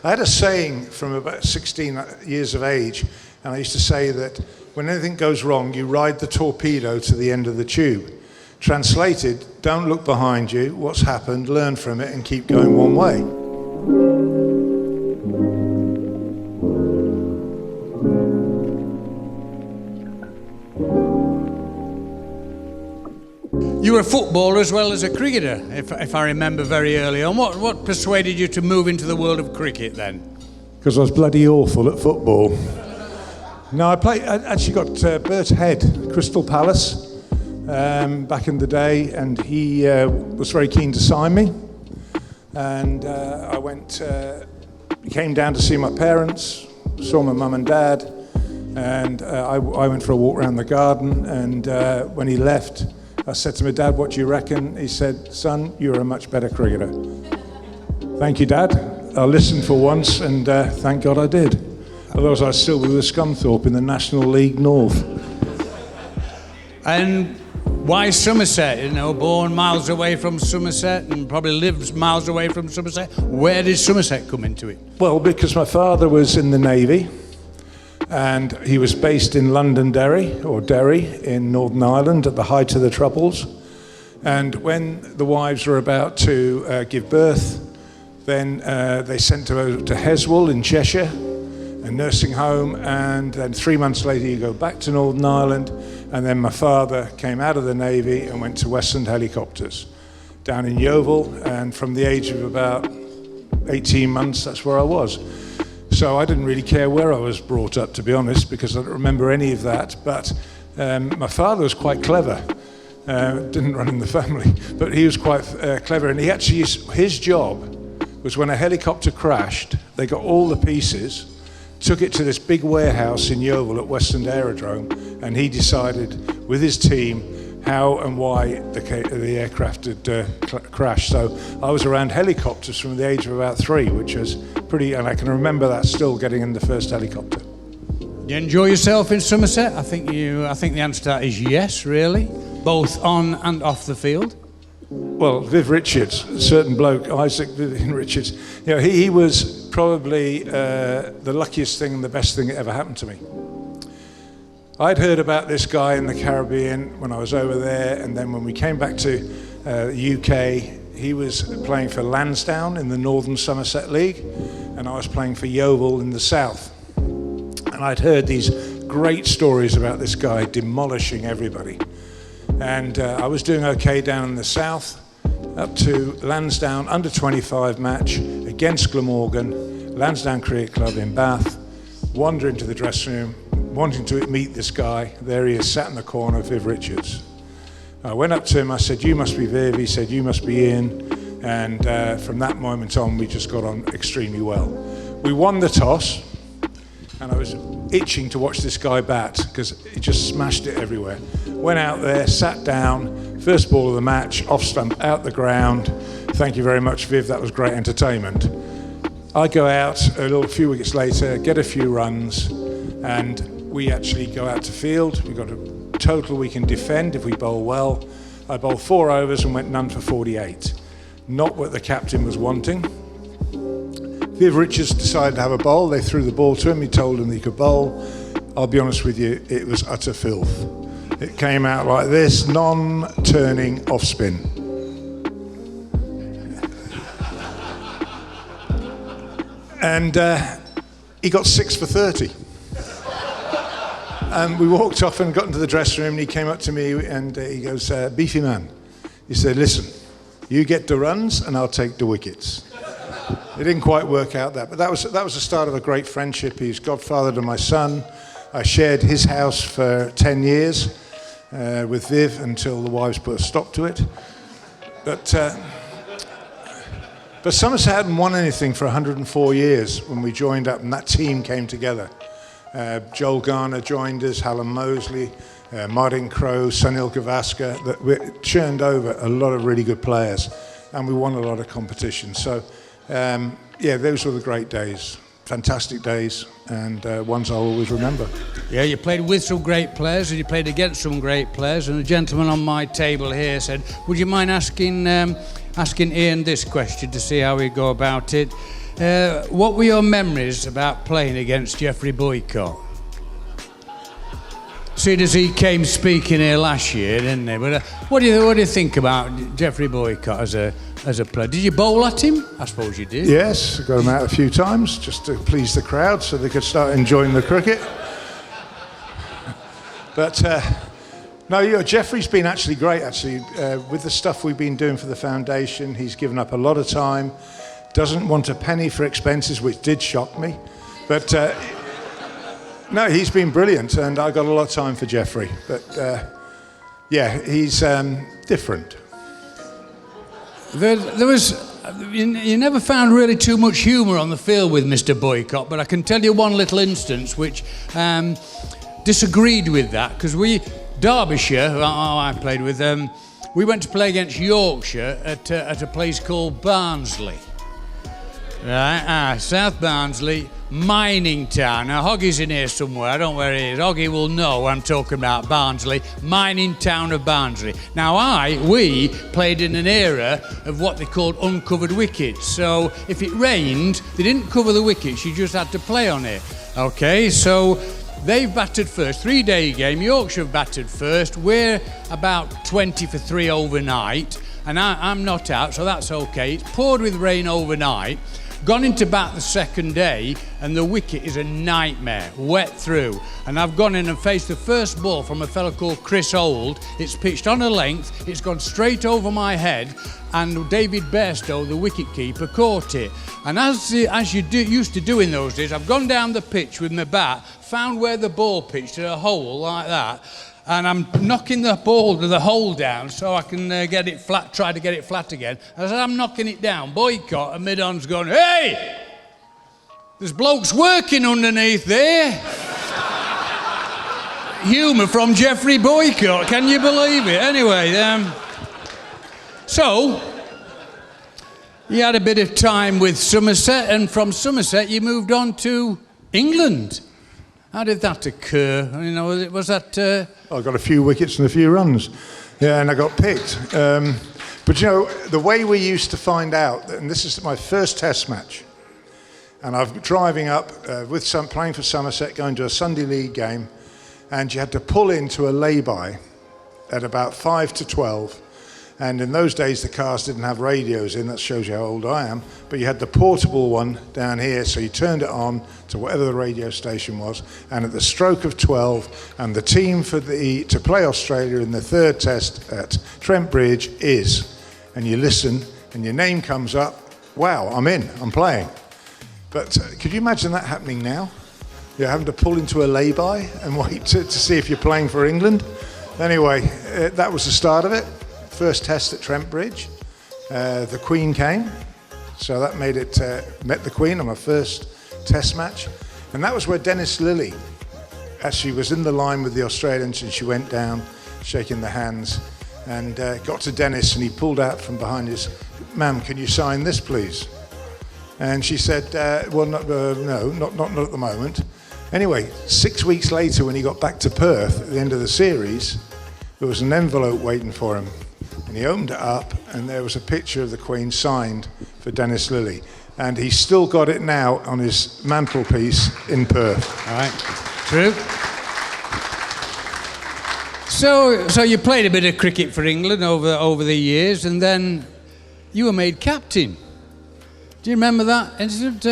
I had a saying from about 16 years of age, and I used to say that when anything goes wrong, you ride the torpedo to the end of the tube. Translated, don't look behind you, what's happened, learn from it, and keep going one way. You were a footballer as well as a cricketer, if I remember very early on. What persuaded you to move into the world of cricket then? Because I was bloody awful at football. No, I actually got Bert Head, Crystal Palace, back in the day, and he was very keen to sign me. And I came down to see my parents, saw my mum and dad, and I went for a walk around the garden, and when he left, I said to my dad, "What do you reckon?" He said, "Son, you're a much better cricketer." Thank you, Dad. I listened for once, and thank God I did. Otherwise, I'd still be with Scunthorpe in the National League North. And why Somerset? You know, born miles away from Somerset and probably lives miles away from Somerset. Where did Somerset come into it? Well, because my father was in the Navy, and he was based in Londonderry, or Derry, in Northern Ireland at the height of the Troubles. And when the wives were about to give birth, then they sent her over to Heswall in Cheshire, a nursing home, and then 3 months later you go back to Northern Ireland, and then my father came out of the Navy and went to Westland Helicopters down in Yeovil, and from the age of about 18 months, that's where I was. So I didn't really care where I was brought up, to be honest, because I don't remember any of that. But my father was quite clever. Didn't run in the family, but he was quite clever. And he actually his job was when a helicopter crashed, they got all the pieces, took it to this big warehouse in Yeovil at Westland Aerodrome, and he decided with his team how and why the aircraft had crashed. So I was around helicopters from the age of about 3, which was pretty, and I can remember that still, getting in the first helicopter. You enjoy yourself in Somerset? I think the answer to that is yes, really, both on and off the field. Well, Viv Richards, a certain bloke, Isaac Vivian Richards, you know, he was probably the luckiest thing and the best thing that ever happened to me. I'd heard about this guy in the Caribbean when I was over there, and then when we came back to the UK, he was playing for Lansdowne in the Northern Somerset League, and I was playing for Yeovil in the South. And I'd heard these great stories about this guy demolishing everybody. And I was doing okay down in the South, up to Lansdowne under 25 match against Glamorgan, Lansdowne Cricket Club in Bath, wander into the dressing room, wanting to meet this guy. There he is, sat in the corner, Viv Richards. I went up to him, I said, "You must be Viv." He said, "You must be Ian." And from that moment on, we just got on extremely well. We won the toss, and I was itching to watch this guy bat because he just smashed it everywhere. Went out there, sat down, first ball of the match, off stump, out the ground. Thank you very much, Viv, that was great entertainment. I go out a few wickets later, get a few runs, and we actually go out to field. We've got a total we can defend if we bowl well. I bowled 4 overs and went none for 48. Not what the captain was wanting. Viv Richards decided to have a bowl. They threw the ball to him. He told him he could bowl. I'll be honest with you, it was utter filth. It came out like this, non-turning off spin. And he got 6 for 30. And we walked off and got into the dressing room, and he came up to me and he goes, "Beefy man," he said, "Listen, you get the runs and I'll take the wickets." It didn't quite work out that, but that was the start of a great friendship. He's godfather to my son. I shared his house for 10 years with Viv until the wives put a stop to it. But Somerset hadn't won anything for 104 years when we joined up, and that team came together. Joel Garner joined us, Hallam Mosley, Martin Crowe, Sunil Gavaskar. We churned over a lot of really good players, and we won a lot of competitions. So, yeah, those were the great days, fantastic days, and ones I'll always remember. Yeah, you played with some great players, and you played against some great players. And a gentleman on my table here said, "Would you mind asking Ian this question to see how we go about it? What were your memories about playing against Geoffrey Boycott? Seeing as he came speaking here last year, didn't he? But what do you think about Geoffrey Boycott as a player? Did you bowl at him? I suppose you did. Yes, I got him out a few times just to please the crowd so they could start enjoying the cricket. But no, Geoffrey's been actually great, with the stuff we've been doing for the foundation. He's given up a lot of time, doesn't want a penny for expenses, which did shock me. But no, he's been brilliant, and I got a lot of time for Geoffrey. But yeah, he's different. There was, you never found really too much humour on the field with Mr. Boycott, but I can tell you one little instance which disagreed with that, because Derbyshire, who I played with, we went to play against Yorkshire at a place called Barnsley. Right, South Barnsley, mining town. Now, Hoggy's in here somewhere, I don't know where he is. Hoggy will know I'm talking about Barnsley, mining town of Barnsley. Now, we played in an era of what they called uncovered wickets. So, if it rained, they didn't cover the wickets, you just had to play on it. Okay, so they've batted first, 3-day game, Yorkshire have batted first, we're about 20 for 3 overnight, and I'm not out, so that's okay. It's poured with rain overnight. Gone into bat the second day, and the wicket is a nightmare, wet through. And I've gone in and faced the first ball from a fellow called Chris Old. It's pitched on a length, it's gone straight over my head, and David Bairstow, the wicket-keeper, caught it. And as you used to do in those days, I've gone down the pitch with my bat, found where the ball pitched at a hole like that, and I'm knocking the ball to the hole down so I can get it flat, try to get it flat again. As I'm knocking it down, Boycott, a mid-on's going, "Hey! There's blokes working underneath there." Humour from Geoffrey Boycott, can you believe it? Anyway, so you had a bit of time with Somerset, and from Somerset you moved on to England. How did that occur? You know, was that... I got a few wickets and a few runs. Yeah, and I got picked. But you know, the way we used to find out, and this is my first test match, and I'm driving up playing for Somerset, going to a Sunday League game, and you had to pull into a lay-by at about 5 to 12. And in those days, the cars didn't have radios in. That shows you how old I am. But you had the portable one down here, so you turned it on to whatever the radio station was. And at the stroke of 12, and the team to play Australia in the third test at Trent Bridge is, and you listen, and your name comes up. Wow, I'm in. I'm playing. But could you imagine that happening now? You're having to pull into a lay-by and wait to see if you're playing for England. Anyway, that was the start of it. First test at Trent Bridge. The Queen came, so that made it, met the Queen on my first test match. And that was where Dennis Lilly actually was in the line with the Australians, and she went down, shaking the hands, and got to Dennis, and he pulled out from behind his, "Ma'am, can you sign this, please?" And she said, well, no, not at the moment. Anyway, 6 weeks later, when he got back to Perth at the end of the series, there was an envelope waiting for him. And he opened it up, and there was a picture of the Queen signed for Dennis Lilly. And he's still got it now on his mantelpiece in Perth. All right, true. So you played a bit of cricket for England over the years, and then you were made captain. Do you remember that incident?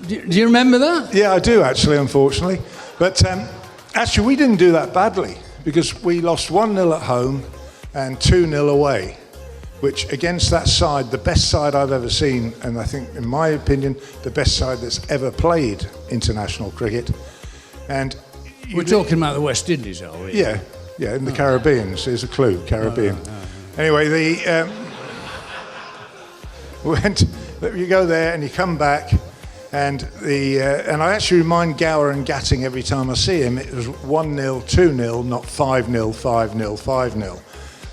Do you remember that? Yeah, I do, actually, unfortunately. But actually, we didn't do that badly, because we lost 1-0 at home and 2-0 away, which against that side, the best side I've ever seen, and I think, in my opinion, the best side that's ever played international cricket. And we're talking about the West Indies, are we? Yeah, in the Caribbean. So here's a clue, Caribbean. Anyway, you go there and you come back, and I actually remind Gower and Gatting every time I see him, it was 1-0, 2-0, not 5-0, 5-0, 5-0.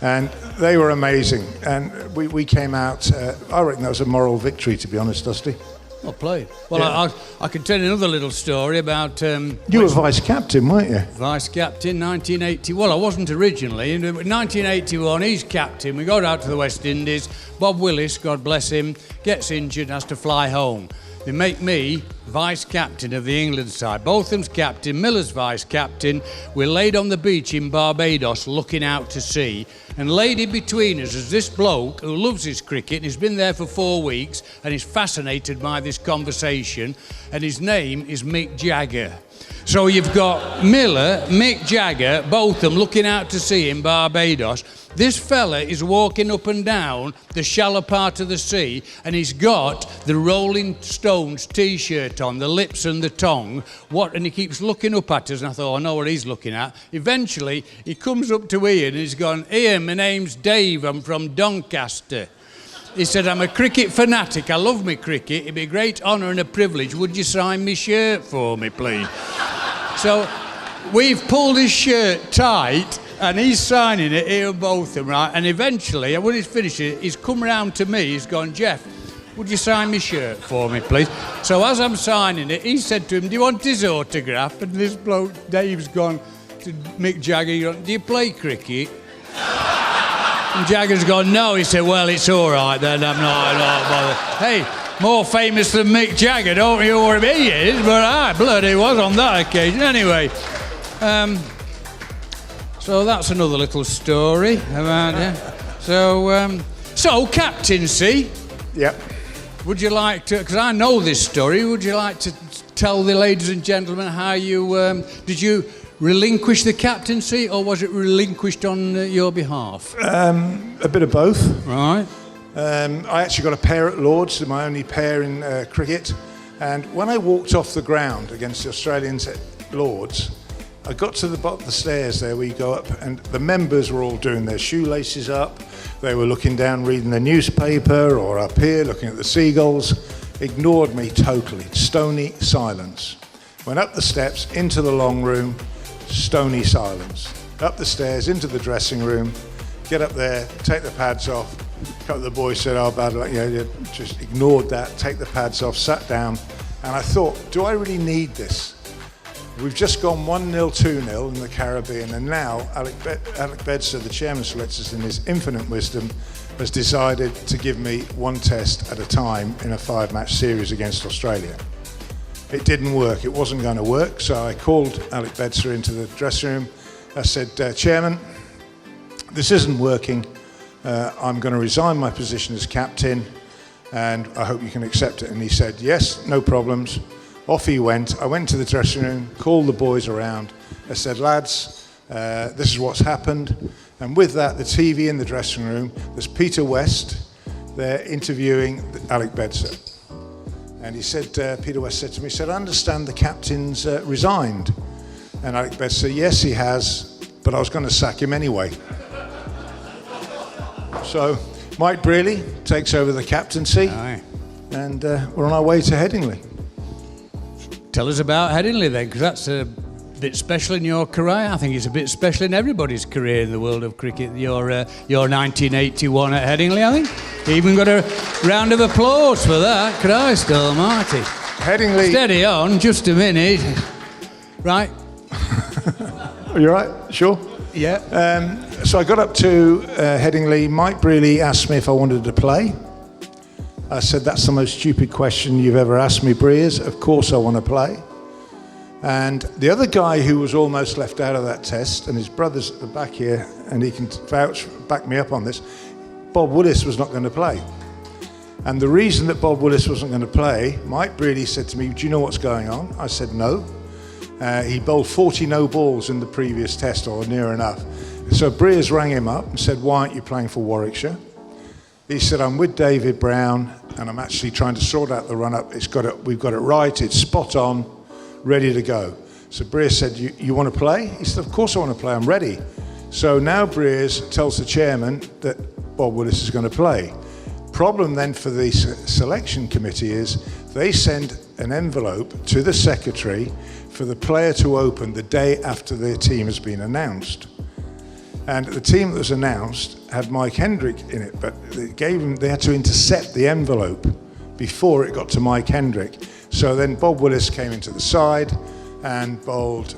And they were amazing. And we came out, I reckon that was a moral victory, to be honest, Dusty. Well played. Well, yeah. I can tell you another little story about... you were vice-captain, weren't you? Vice-captain, 1980. Well, I wasn't originally. In 1981, he's captain. We go out to the West Indies. Bob Willis, God bless him, gets injured, has to fly home. They make me vice-captain of the England side. Botham's captain, Miller's vice-captain. We're laid on the beach in Barbados looking out to sea. And laid in between us is this bloke who loves his cricket and he's been there for 4 weeks and is fascinated by this conversation. And his name is Mick Jagger. So you've got Miller, Mick Jagger, Botham looking out to sea in Barbados. This fella is walking up and down the shallow part of the sea and he's got the Rolling Stones t-shirt on, the lips and the tongue. And he keeps looking up at us and I thought, I know what he's looking at. Eventually, he comes up to Ian and he's gone, Ian, my name's Dave, I'm from Doncaster. He said, I'm a cricket fanatic, I love me cricket, it'd be a great honour and a privilege, would you sign me shirt for me, please? So, we've pulled his shirt tight, and he's signing it, Ian Botham, right? And eventually, when he's finished it, he's come round to me, he's gone, Jeff, would you sign me shirt for me, please? So as I'm signing it, he said to him, do you want his autograph? And this bloke, Dave's gone to Mick Jagger, do you play cricket? And Jagger's gone, no. He said, well, it's all right then, I'm not bothered. Hey, more famous than Mick Jagger, don't you worry, he is, but I bloody was on that occasion. Anyway, so that's another little story about it. So captaincy. Yep. Would you like to, because I know this story, would you like to tell the ladies and gentlemen how you, did you relinquish the captaincy or was it relinquished on your behalf? A bit of both. Right. I actually got a pair at Lord's, my only pair in cricket. And when I walked off the ground against the Australians at Lord's, I got to the bottom of the stairs there where you go up and the members were all doing their shoelaces up. They were looking down, reading the newspaper, or up here looking at the seagulls. Ignored me totally. Stony silence. Went up the steps, into the long room, stony silence. Up the stairs, into the dressing room, get up there, take the pads off. A couple of the boys said, oh, bad luck, just ignored that, take the pads off, sat down. And I thought, do I really need this? We've just gone 1-0, 2-0 in the Caribbean, and now Alec Bedser, the chairman selectors, in his infinite wisdom, has decided to give me one test at a time in a 5-match series against Australia. It didn't work, it wasn't going to work, so I called Alec Bedser into the dressing room. I said, Chairman, this isn't working. I'm going to resign my position as captain, and I hope you can accept it. And he said, yes, no problems. Off he went. I went to the dressing room, called the boys around. I said, lads, this is what's happened. And with that, the TV in the dressing room, there's Peter West there interviewing Alec Bedser. And he said, Peter West said to me, he said, I understand the captain's resigned. And Alec Bedser said, yes, he has, but I was going to sack him anyway. So Mike Brearley takes over the captaincy. Aye. And we're on our way to Headingley. Tell us about Headingley then, because that's a bit special in your career. I think it's a bit special in everybody's career in the world of cricket. Your 1981 at Headingley, I think. You even got a round of applause for that. Christ almighty. Headingley. Steady on, just a minute. Right. Are you right? Sure? Yeah. So I got up to Headingley. Mike Brearley asked me if I wanted to play. I said, that's the most stupid question you've ever asked me, Breers. Of course I want to play. And the other guy who was almost left out of that test, and his brother's at the back here, and he can back me up on this, Bob Willis was not going to play. And the reason that Bob Willis wasn't going to play, Mike Brearley said to me, do you know what's going on? I said, no. He bowled 40 no balls in the previous test, or near enough. So Breers rang him up and said, why aren't you playing for Warwickshire? He said, I'm with David Brown, and I'm actually trying to sort out the run-up. We've got it right, it's spot on, ready to go. So Breers said, you want to play? He said, of course I want to play, I'm ready. So now Breers tells the chairman that Bob Willis is going to play. Problem then for the selection committee is they send an envelope to the secretary for the player to open the day after their team has been announced. And the team that was announced had Mike Hendrick in it, but they had to intercept the envelope before it got to Mike Hendrick. So then Bob Willis came into the side and bowled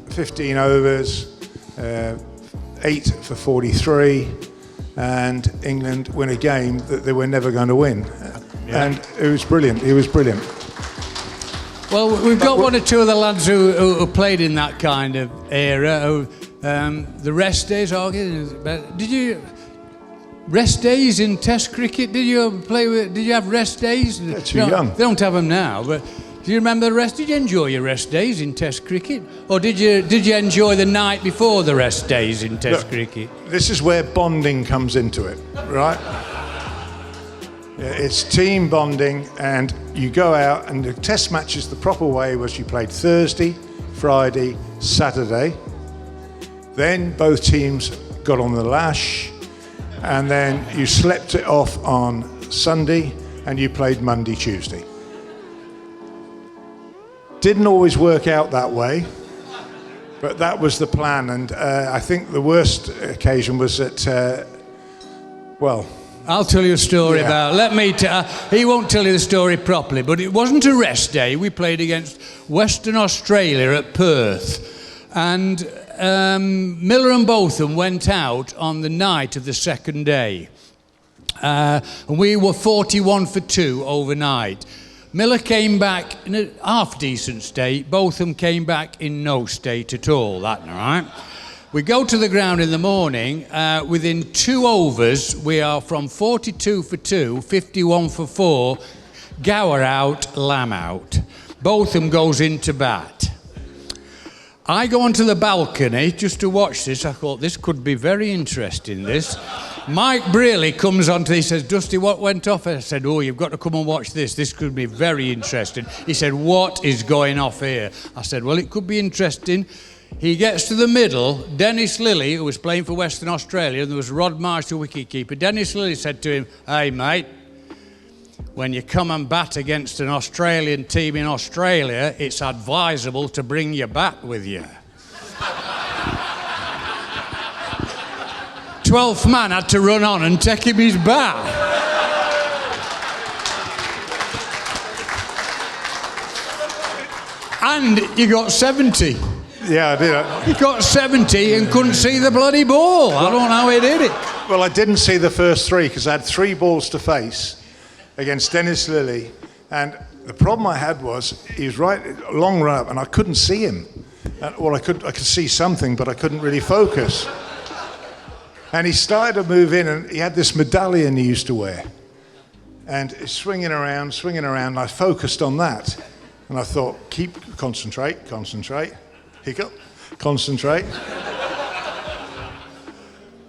15 overs, 8 for 43, and England win a game that they were never going to win. Yeah. And it was brilliant. He was brilliant. Well, we've got one or two of the lads who played in that kind of era. The rest days, did you rest days in Test cricket? Did you play with? Did you have rest days? They're too young. They don't have them now. But do you remember the rest? Did you enjoy your rest days in Test cricket, or did you enjoy the night before the rest days in Test cricket? This is where bonding comes into it, right? It's team bonding, and you go out, and the Test matches, the proper way was you played Thursday, Friday, Saturday. Then both teams got on the lash, and then you slept it off on Sunday, and you played Monday, Tuesday. Didn't always work out that way, but that was the plan. And I think the worst occasion was at, I'll tell you a story about. He won't tell you the story properly, but it wasn't a rest day. We played against Western Australia at Perth, and Miller and Botham went out on the night of the second day. And we were 41 for 2 overnight. Miller came back in a half-decent state. Botham came back in no state at all, that night. We go to the ground in the morning. Within 2 overs, we are from 42 for 2, 51 for 4, Gower out, Lamb out. Botham goes into bat. I go onto the balcony just to watch this. I thought, this could be very interesting, this. Mike Brearley comes onto, he says, Dusty, what went off? I said, oh, you've got to come and watch this. This could be very interesting. He said, what is going off here? I said, well, it could be interesting. He gets to the middle. Dennis Lilly, who was playing for Western Australia, and there was Rod Marsh, the wicketkeeper. Dennis Lilly said to him, hey, mate, when you come and bat against an Australian team in Australia, it's advisable to bring your bat with you. 12th man had to run on and take him his bat. And he got 70. Yeah, I did. He got 70 and couldn't see the bloody ball. I don't know how he did it. Well, I didn't see the first 3 because I had 3 balls to face against Dennis Lilly, and the problem I had was he was right long run up, and I couldn't see him. Well, I could see something, but I couldn't really focus. And he started to move in, and he had this medallion he used to wear, and it's swinging around. And I focused on that, and I thought, concentrate, hiccup, concentrate.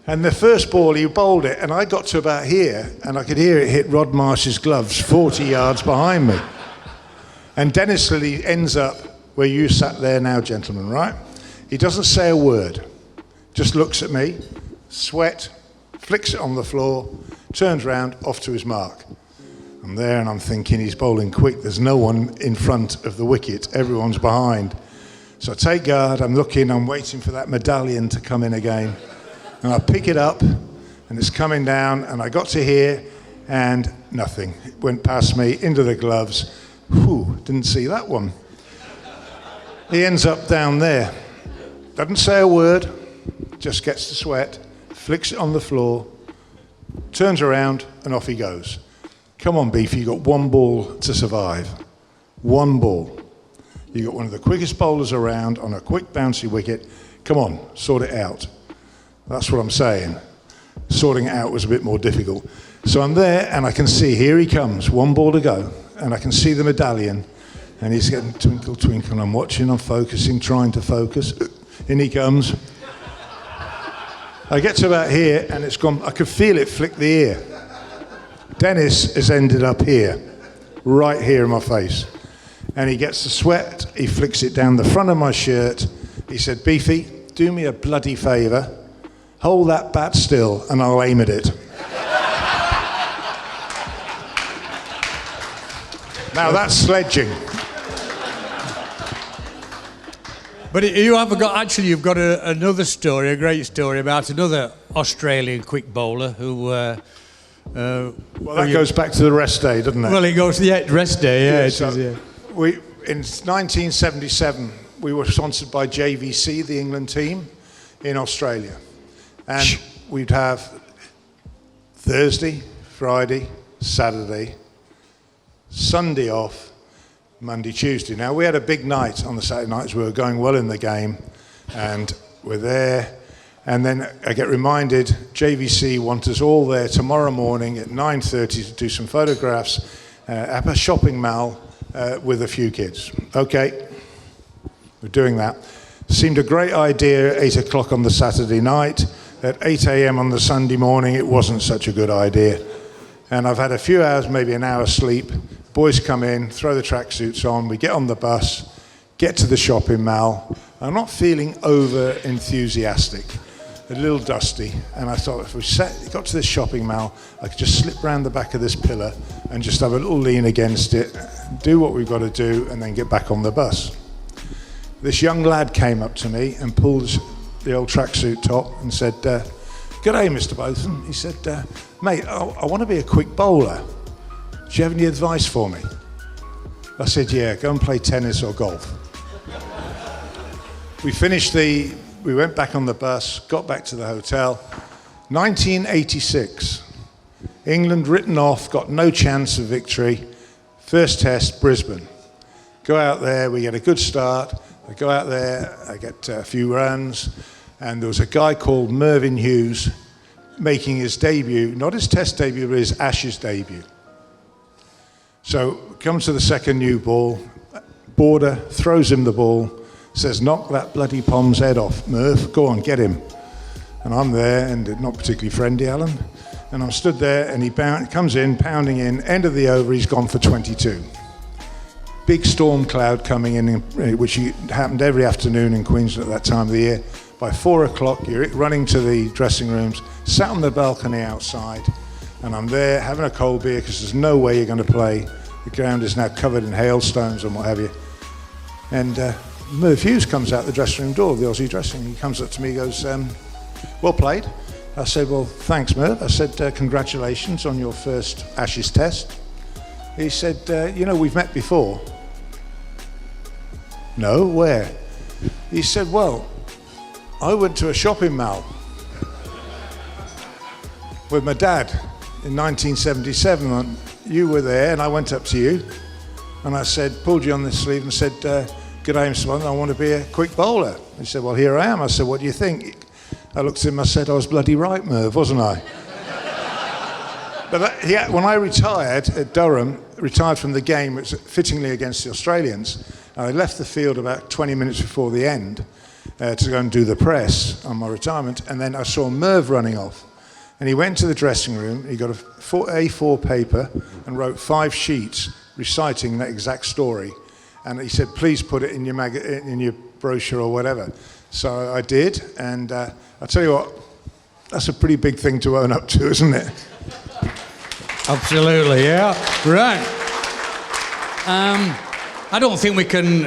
And the first ball, he bowled it, and I got to about here, and I could hear it hit Rod Marsh's gloves 40 yards behind me. And Dennis Lilly ends up where you sat there now, gentlemen, right? He doesn't say a word, just looks at me, sweat, flicks it on the floor, turns round, off to his mark. I'm there, and I'm thinking he's bowling quick. There's no one in front of the wicket. Everyone's behind. So I take guard, I'm looking, I'm waiting for that medallion to come in again. And I pick it up, and it's coming down, and I got to here, and nothing. It went past me, into the gloves. Whew, didn't see that one. He ends up down there. Doesn't say a word, just gets the sweat, flicks it on the floor, turns around, and off he goes. Come on, Beefy, you've got 1 ball to survive. 1 ball. You've got one of the quickest bowlers around on a quick bouncy wicket. Come on, sort it out. That's what I'm saying. Sorting it out was a bit more difficult. So I'm there, and I can see, here he comes, 1 ball to go, and I can see the medallion, and he's getting twinkle, twinkle, and I'm watching, I'm focusing, trying to focus. In he comes. I get to about here, and it's gone, I could feel it flick the ear. Dennis has ended up here, right here in my face. And he gets the sweat, he flicks it down the front of my shirt. He said, Beefy, do me a bloody favour. Hold that bat still, and I'll aim at it. Now that's sledging. But you've got another story, a great story about another Australian quick bowler who Well, that goes back to the rest day, doesn't it? Well, it goes to the rest day, yeah. So in 1977, we were sponsored by JVC, the England team, in Australia. And we'd have Thursday, Friday, Saturday, Sunday off, Monday, Tuesday. Now, we had a big night on the Saturday nights. We were going well in the game, and we're there. And then I get reminded, JVC want us all there tomorrow morning at 9:30 to do some photographs at a shopping mall with a few kids. Okay, we're doing that. Seemed a great idea at 8 o'clock on the Saturday night. At 8 a.m. on the Sunday morning, it wasn't such a good idea. And I've had a few hours, maybe an hour's sleep. Boys come in, throw the tracksuits on, we get on the bus, get to the shopping mall. I'm not feeling over enthusiastic, a little dusty. And I thought if we got to this shopping mall, I could just slip round the back of this pillar and just have a little lean against it, do what we've got to do, and then get back on the bus. This young lad came up to me and pulled the old tracksuit top and said, "G'day, Mr. Botham." He said, "Mate, I want to be a quick bowler. Do you have any advice for me?" I said, "Yeah, go and play tennis or golf." We went back on the bus, got back to the hotel. 1986, England written off, got no chance of victory. First test, Brisbane. Go out there, we get a good start. I go out there, I get a few runs, and there was a guy called Mervyn Hughes making his debut, not his test debut, but his Ashes debut. So comes to the second new ball, Border throws him the ball, says, "Knock that bloody Pom's head off, Merv, go on, get him." And I'm there, and not particularly friendly, Alan, and I'm stood there, and he comes in, pounding in, end of the over, he's gone for 22. Big storm cloud coming in, which happened every afternoon in Queensland at that time of the year. By 4 o'clock, you're running to the dressing rooms, sat on the balcony outside, and I'm there having a cold beer because there's no way you're going to play. The ground is now covered in hailstones and what have you. And Merv Hughes comes out the dressing room door, the Aussie dressing room. He comes up to me, goes, "Well played." I said, "Well, thanks, Merv." I said, "Congratulations on your first Ashes test." He said, "We've met before." "No, where?" He said, "Well, I went to a shopping mall with my dad in 1977. And you were there, and I went up to you, and I said, pulled you on the sleeve and said, 'G'day, Mr. Botham, I want to be a quick bowler.' He said, 'Well, here I am.' I said, 'What do you think?' I looked at him, I said, 'I was bloody right, Merv, wasn't I?' But when I retired at Durham, retired from the game, it was fittingly against the Australians, I left the field about 20 minutes before the end to go and do the press on my retirement, and then I saw Merv running off. And he went to the dressing room, he got a A4 paper and wrote 5 sheets reciting that exact story. And he said, "Please put it in your brochure or whatever." So I did, and I'll tell you what, that's a pretty big thing to own up to, isn't it? Absolutely, yeah. Right. I don't think we can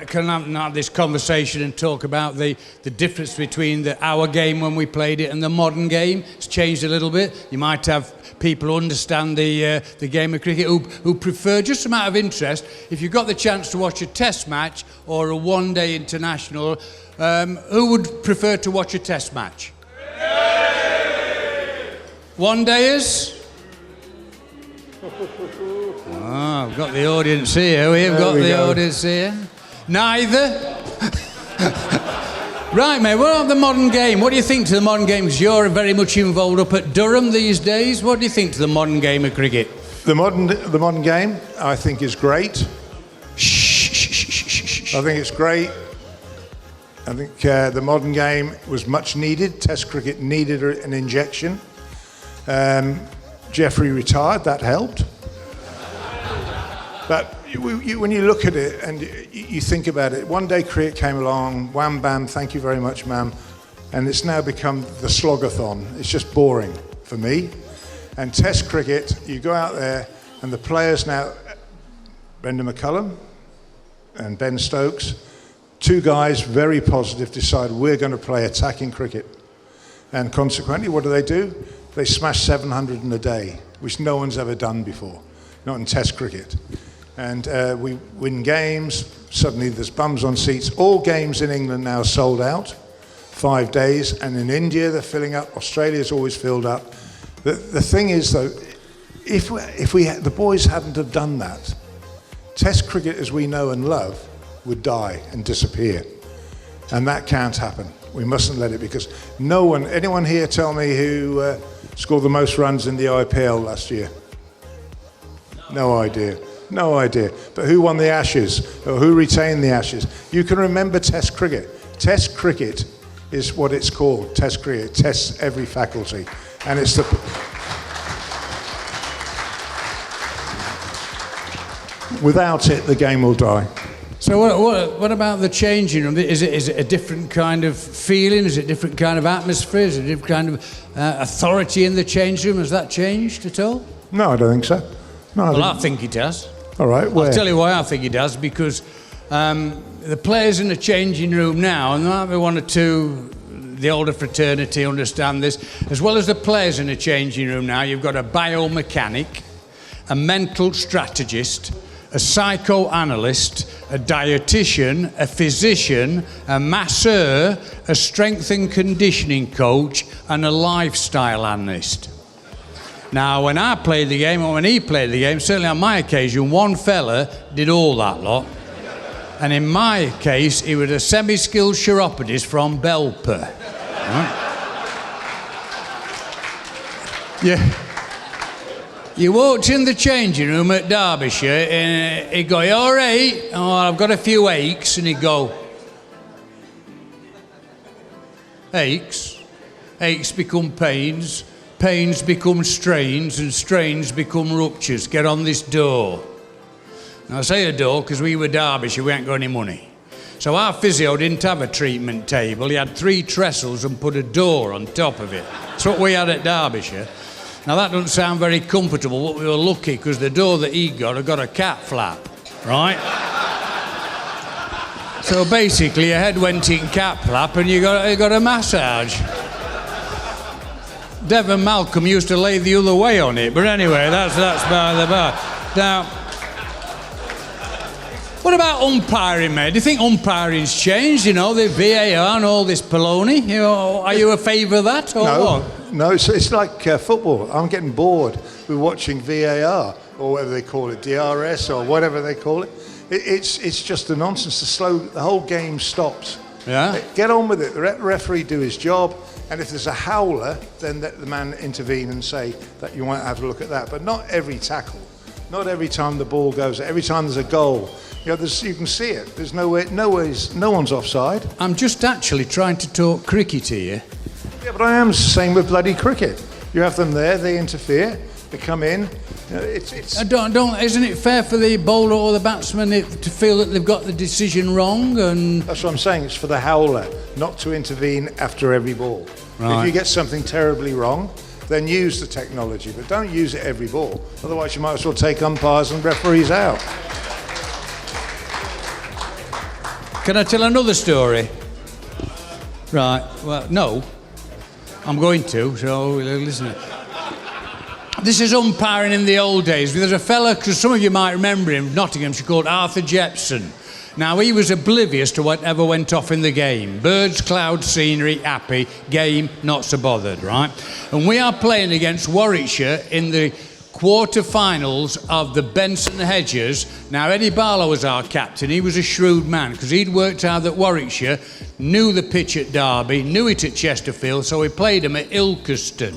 have this conversation and talk about the difference between our game when we played it and the modern game. It's changed a little bit. You might have people who understand the game of cricket who prefer, just a matter of interest, if you've got the chance to watch a test match or a one-day international, who would prefer to watch a test match? One-dayers? Oh, we've got the audience here. We've got the audience here. Neither? Right, mate, what about the modern game? What do you think to the modern game? Because you're very much involved up at Durham these days. What do you think to the modern game of cricket? The modern game, I think, is great. I think it's great. I think the modern game was much needed. Test cricket needed an injection. Geoffrey retired, that helped. But when you look at it and you think about it, one day cricket came along, wham bam, thank you very much, ma'am, and it's now become the slogathon. It's just boring for me. And Test cricket, you go out there and the players now, Brendan McCullum and Ben Stokes, 2 guys, very positive, decide we're going to play attacking cricket. And consequently, what do? They smash 700 in a day. which no one's ever done before, not in Test cricket. And we win games, suddenly there's bums on seats. All games in England now are sold out, 5 days, and in India they're filling up, Australia's always filled up. The thing is though, if the boys hadn't have done that, Test cricket as we know and love would die and disappear. And that can't happen. We mustn't let it, because anyone here tell me who scored the most runs in the IPL last year? No idea. No idea. But who won the Ashes? Or who retained the Ashes? You can remember Test cricket. Test cricket is what it's called, Test cricket. It tests every faculty. And it's without it, the game will die. So what about the changing room? Is it a different kind of feeling? Is it a different kind of atmosphere? Is it a different kind of authority in the change room? Has that changed at all? No, I don't think so. No, I think it has. All right, where? I'll tell you why I think it does, because the players in the changing room now, and there might be one or two, the older fraternity understand this, as well as the players in the changing room now, you've got a biomechanic, a mental strategist, a psychoanalyst, a dietitian, a physician, a masseur, a strength and conditioning coach, and a lifestyle analyst. Now, when I played the game, or when he played the game, certainly on my occasion, one fella did all that lot. And in my case, he was a semi-skilled chiropodist from Belper. Right? Yeah. You walked in the changing room at Derbyshire and he'd go, "You all right?" "Oh, I've got a few aches." And he'd go, "Aches? Aches become pains, pains become strains, and strains become ruptures. Get on this door." Now I say a door because we were Derbyshire, we ain't got any money. So our physio didn't have a treatment table. He had 3 trestles and put a door on top of it. That's what we had at Derbyshire. Now that doesn't sound very comfortable, but we were lucky because the door that he got had got a cat flap, right? So basically your head went in cat flap and you got a massage. Devon Malcolm used to lay the other way on it, but anyway, that's by the by. Now, what about umpiring, mate? Do you think umpiring's changed? You know, the VAR and all this baloney. You know, are you a favour of that or what? No, it's like football. I'm getting bored with watching VAR, or whatever they call it, DRS or whatever they call it. It's just a nonsense. The whole game stops. Yeah. Get on with it. The referee do his job, and if there's a howler, then let the man intervene and say that you want to have a look at that. But not every tackle, not every time the ball goes, every time there's a goal. You know, you can see it. There's no one's offside. I'm just actually trying to talk cricket here. Yeah, but I am the same with bloody cricket. You have them there, they interfere, they come in. You know, it's. Isn't it fair for the bowler or the batsman to feel that they've got the decision wrong? And that's what I'm saying. It's for the howler not to intervene after every ball. Right. If you get something terribly wrong, then use the technology, but don't use it every ball. Otherwise, you might as well take umpires and referees out. Can I tell another story? Right. Well, no. I'm going to, so listen. This is umpiring in the old days. There's a fella, because some of you might remember him, Nottinghamshire, called Arthur Jepson. Now, he was oblivious to whatever went off in the game. Birds, clouds, scenery, happy. Game, not so bothered, right? And we are playing against Warwickshire in the quarter-finals of the Benson Hedgers. Now, Eddie Barlow was our captain. He was a shrewd man because he'd worked out that Warwickshire knew the pitch at Derby, knew it at Chesterfield, so he played them at Ilkeston.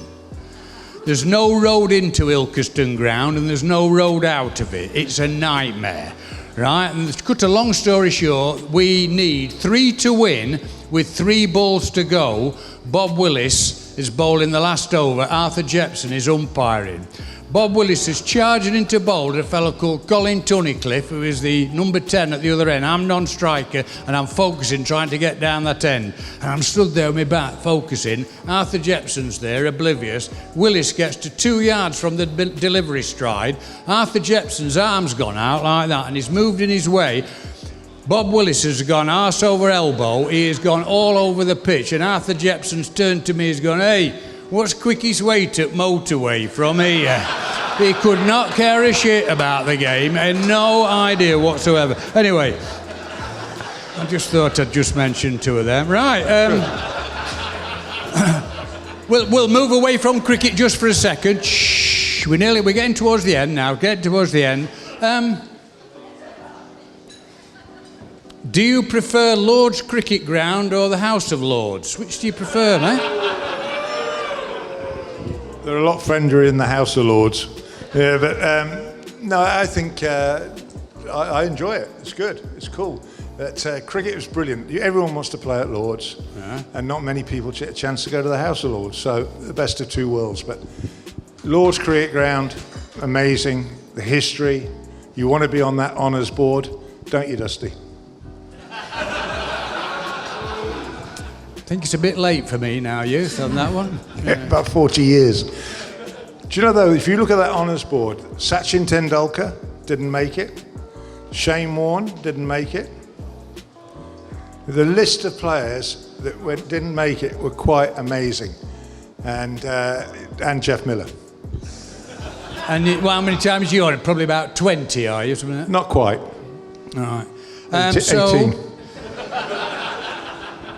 There's no road into Ilkeston ground and there's no road out of it. It's a nightmare, right? And to cut a long story short, we need 3 to win with 3 balls to go. Bob Willis is bowling the last over. Arthur Jepson is umpiring. Bob Willis is charging into bowl at a fellow called Colin Tunnicliffe, who is the number 10 at the other end. I'm non-striker, and I'm focusing, trying to get down that end. And I'm stood there with my back, focusing. Arthur Jepson's there, oblivious. Willis gets to 2 yards from the delivery stride. Arthur Jepson's arm's gone out like that, and he's moved in his way. Bob Willis has gone arse over elbow. He has gone all over the pitch, and Arthur Jepson's turned to me, he's gone, "Hey, what's quickest way to motorway from here?" He could not care a shit about the game and no idea whatsoever. Anyway, I just thought I'd just mention two of them. Right. We'll move away from cricket just for a second. Shh. We're getting towards the end now. Get towards the end. Do you prefer Lord's Cricket Ground or the House of Lords? Which do you prefer, mate? They're a lot friendlier in the House of Lords. Yeah, but no, I think I enjoy it. It's good. It's cool. But cricket is brilliant. Everyone wants to play at Lords, and not many people get a chance to go to the House of Lords. So the best of two worlds. But Lord's Cricket Ground, amazing. The history. You want to be on that honours board, don't you, Dusty? I think it's a bit late for me now, youth, on that one. Yeah, about 40 years. Do you know, though, if you look at that honours board, Sachin Tendulkar didn't make it. Shane Warne didn't make it. The list of players that didn't make it were quite amazing. And Jeff Miller. And how many times are you on it? Probably about 20, are you? Something like that? Not quite. All right. 18.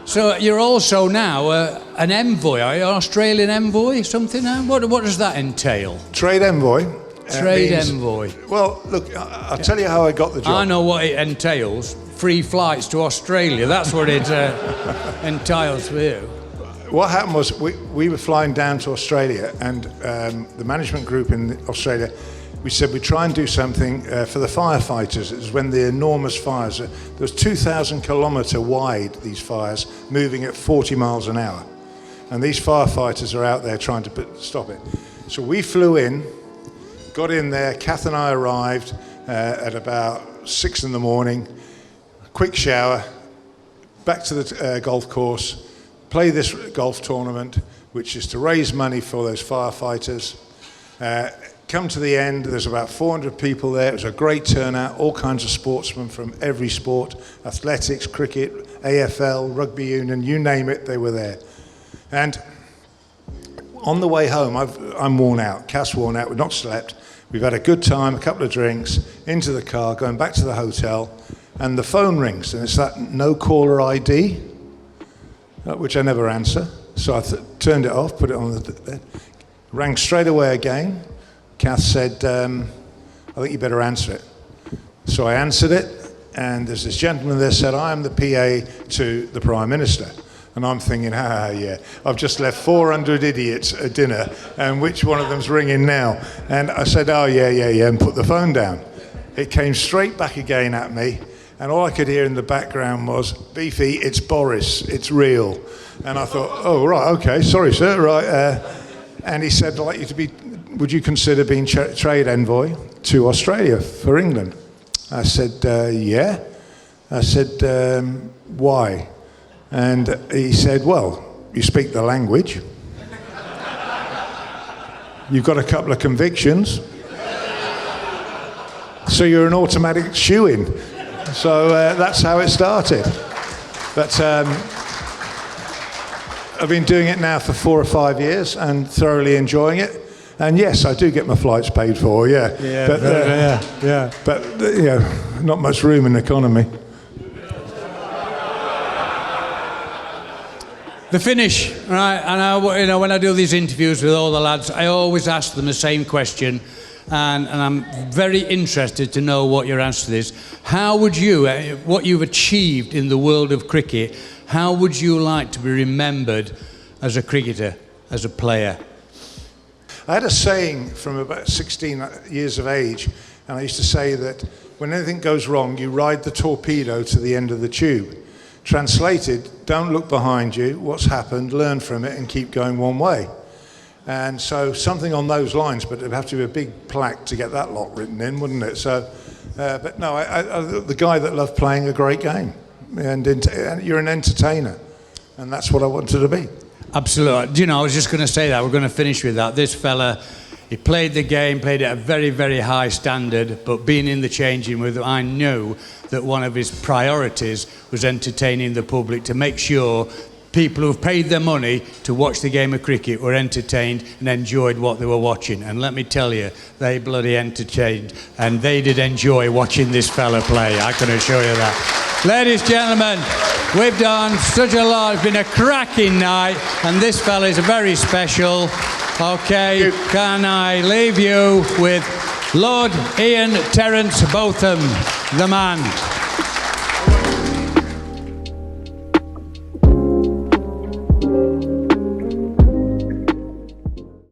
So you're also now an envoy, are you? An Australian envoy, something now? What does that entail? Trade envoy. Trade envoy. Well, look, I'll tell you how I got the job. I know what it entails. Free flights to Australia. That's what it entails for you. What happened was we were flying down to Australia, and the management group in Australia, we said we'd try and do something for the firefighters. It was when the enormous fires, there was 2,000 kilometre wide, these fires, moving at 40 miles an hour. And these firefighters are out there trying to stop it. So we flew in, got in there, Kath and I arrived at about 6 in the morning, quick shower, back to the golf course, play this golf tournament, which is to raise money for those firefighters. Come to the end, there's about 400 people there. It was a great turnout, all kinds of sportsmen from every sport, athletics, cricket, AFL, rugby union, you name it, they were there. And on the way home, I'm worn out, Cass worn out, we've not slept. We've had a good time, a couple of drinks, into the car, going back to the hotel, and the phone rings, and it's that no caller ID, which I never answer. So I turned it off, put it on the rang straight away again. Kath said, I think you better answer it. So I answered it, and there's this gentleman there said, I am the PA to the Prime Minister. And I'm thinking, yeah, I've just left 400 idiots at dinner, and which one of them's ringing now? And I said, oh, yeah, and put the phone down. It came straight back again at me, and all I could hear in the background was, Beefy, it's Boris, it's real. And I thought, oh, right, okay, sorry, sir, right. And he said, I'd like you to be, would you consider being trade envoy to Australia for England? I said, yeah. I said, why? And he said, well, you speak the language. You've got a couple of convictions. So you're an automatic shoo-in. So that's how it started. But I've been doing it now for 4 or 5 years and thoroughly enjoying it. And yes, I do get my flights paid for, yeah. But you know, not much room in the economy. The finish, right? And when I do these interviews with all the lads, I always ask them the same question, and I'm very interested to know what your answer to this. How would you, what you've achieved in the world of cricket, how would you like to be remembered as a cricketer, as a player? I had a saying from about 16 years of age, and I used to say that when anything goes wrong, you ride the torpedo to the end of the tube. Translated, don't look behind you, what's happened, learn from it and keep going one way. And so something on those lines, but it'd have to be a big plaque to get that lot written in, wouldn't it? So, but no, I the guy that loved playing a great game, and you're an entertainer, and that's what I wanted to be. Absolutely. Do you know, I was just going to say that, we're going to finish with that. This fella, he played the game, played it at a very, very high standard, but being in the changing room, I knew that one of his priorities was entertaining the public, to make sure people who've paid their money to watch the game of cricket were entertained and enjoyed what they were watching. And let me tell you, they bloody entertained, and they did enjoy watching this fella play, I can assure you that. Ladies, gentlemen, we've done such a lot. It's been a cracking night, and this fella is very special. Okay, can I leave you with Lord Ian Terence Botham, the man.